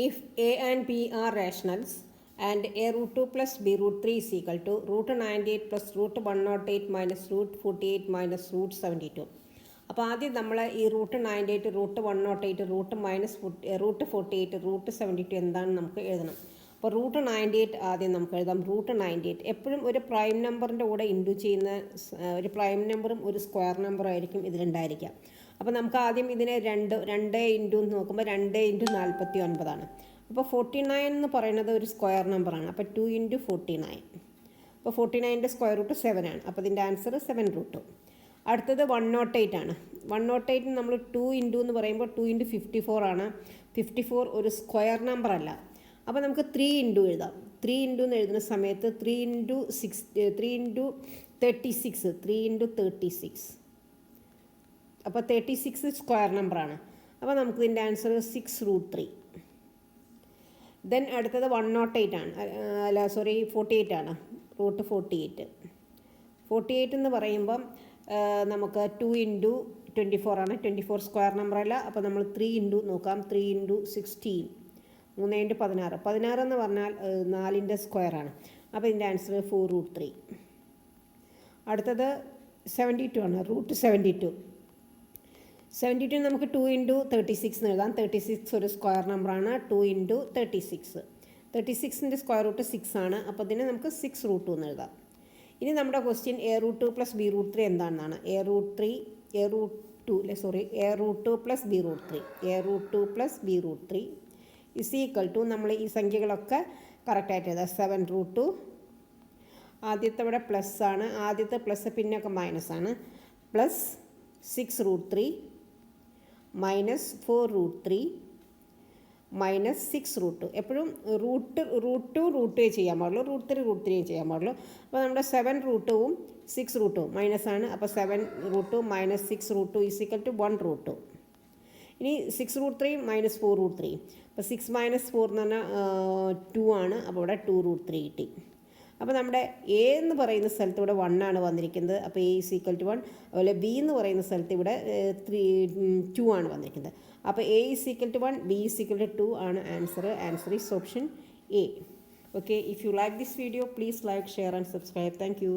If a and b are rationals and a root 2 plus b root 3 is equal to root 98 plus root 108 minus root 48 minus root 72. അപ്പോൾ ആദ്യം നമ്മൾ ഈ root 98 root 108 root 48 root 72 എന്താണെന്ന് നമുക്ക് എഴുതണം. അപ്പോൾ root 98 ആദ്യം നമുക്ക് എഴുതാം. റൂട്ട് 98 എപ്പോഴും ഒരു പ്രൈം നമ്പറിൻ്റെ കൂടെ ഇൻഡു ചെയ്യുന്ന ഒരു പ്രൈം നമ്പറും ഒരു സ്ക്വയർ നമ്പറും ആയിരിക്കും ഇതിലുണ്ടായിരിക്കാം. അപ്പോൾ നമുക്ക് ആദ്യം ഇതിനെ രണ്ട് ഇൻറ്റു നോക്കുമ്പോൾ 2 ഇൻറ്റു 49 അപ്പോൾ 49 എന്ന് പറയുന്നത് ഒരു സ്ക്വയർ നമ്പറാണ്. അപ്പോൾ 2 ഇൻറ്റു 49. അപ്പോൾ 49ൻ്റെ സ്ക്വയർ റൂട്ട് 7 ആണ്. അപ്പോൾ ഇതിൻ്റെ ആൻസർ 7 റൂട്ട്. അടുത്തത് 108 ആണ്. 108 നമ്മൾ 2 ഇൻറ്റു എന്ന് പറയുമ്പോൾ 2 ഇൻറ്റു 54 ആണ്. 54 ഒരു സ്ക്വയർ നമ്പർ അല്ല. അപ്പോൾ നമുക്ക് 3 ഇൻറ്റു എഴുതാം. 3 ഇൻറ്റു എന്ന് എഴുതുന്ന സമയത്ത് 3 ഇൻറ്റു 36 3 ഇൻറ്റു 36. അപ്പോൾ 36 സ്ക്വയർ നമ്പറാണ്. അപ്പോൾ നമുക്ക് ഇതിൻ്റെ ആൻസർ 6 റൂട്ട് 3. ദെൻ അടുത്തത് 108 ആണ്. 48 ആണ്. റൂട്ട് 48. 48 എന്ന് പറയുമ്പം നമുക്ക് 2 ഇൻറ്റു 24 ആണ്. 24 സ്ക്വയർ നമ്പറല്ല. അപ്പോൾ നമ്മൾ 3 ഇൻറ്റു നോക്കാം. 3 ഇൻറ്റു 16 3 ഇൻറ്റു 16. 16 എന്ന് പറഞ്ഞാൽ 4ൻ്റെ സ്ക്വയറാണ്. അപ്പോൾ ഇതിൻ്റെ ആൻസർ 4 റൂട്ട് 3. അടുത്തത് 72 ആണ്. റൂട്ട് 72. 72 നമുക്ക് 2 ഇൻറ്റു 36 എന്ന് എഴുതാം. 36 ഒരു സ്ക്വയർ നമ്പറാണ്. 2 ഇൻറ്റു 36. 36ൻ്റെ സ്ക്വയർ റൂട്ട് 6 ആണ്. അപ്പോൾ ഇതിനെ നമുക്ക് 6 റൂട്ട് 2 എന്ന് എഴുതാം. ഇനി നമ്മുടെ question A root 2 plus B root 3 എന്താണെന്നാണ്. A root 2 plus B root 3. A root 2 plus B root 3 is equal to നമ്മൾ ഈ സംഖ്യകളൊക്കെ കറക്റ്റായിട്ട് എഴുതാം. 7 റൂട്ട് 2. ആദ്യത്തെ ഇവിടെ പ്ലസ് ആണ്. ആദ്യത്തെ പ്ലസ് പിന്നൊക്കെ മൈനസ് ആണ്. Plus 6 root 3 minus 4 root 3 minus 6 root 2. എപ്പോഴും റൂട്ട് 2 ചെയ്യാൻ പാടുള്ളൂ. റൂട്ട് 3 ചെയ്യാൻ പാടുള്ളൂ. അപ്പോൾ നമ്മുടെ 7 റൂട്ട് 2ഉം 6 റൂട്ട് 2 മൈനസ് ആണ്. അപ്പോൾ 7 root 2 minus 6 root 2 is equal to 1 root 2. ഇനി 6 റൂട്ട് 3 മൈനസ് 4 റൂട്ട് 3. അപ്പോൾ 6 മൈനസ് 4 എന്ന് പറഞ്ഞാൽ 2 ആണ്. അപ്പോൾ ഇവിടെ 2 റൂട്ട് 3 കിട്ടി. അപ്പോൾ നമ്മുടെ എ എന്ന് പറയുന്ന സ്ഥലത്ത് ഇവിടെ 1 ആണ് വന്നിരിക്കുന്നത്. അപ്പോൾ എ ഈസ് ഈക്വൽ ടു 1. അതുപോലെ ബി എന്ന് പറയുന്ന സ്ഥലത്ത് ഇവിടെ 2 ആണ് വന്നിരിക്കുന്നത്. അപ്പോൾ A is equal to 1, B is equal to 2 ആണ് answer. Answer is option A. Okay, if you like this video please like, share and subscribe. Thank U.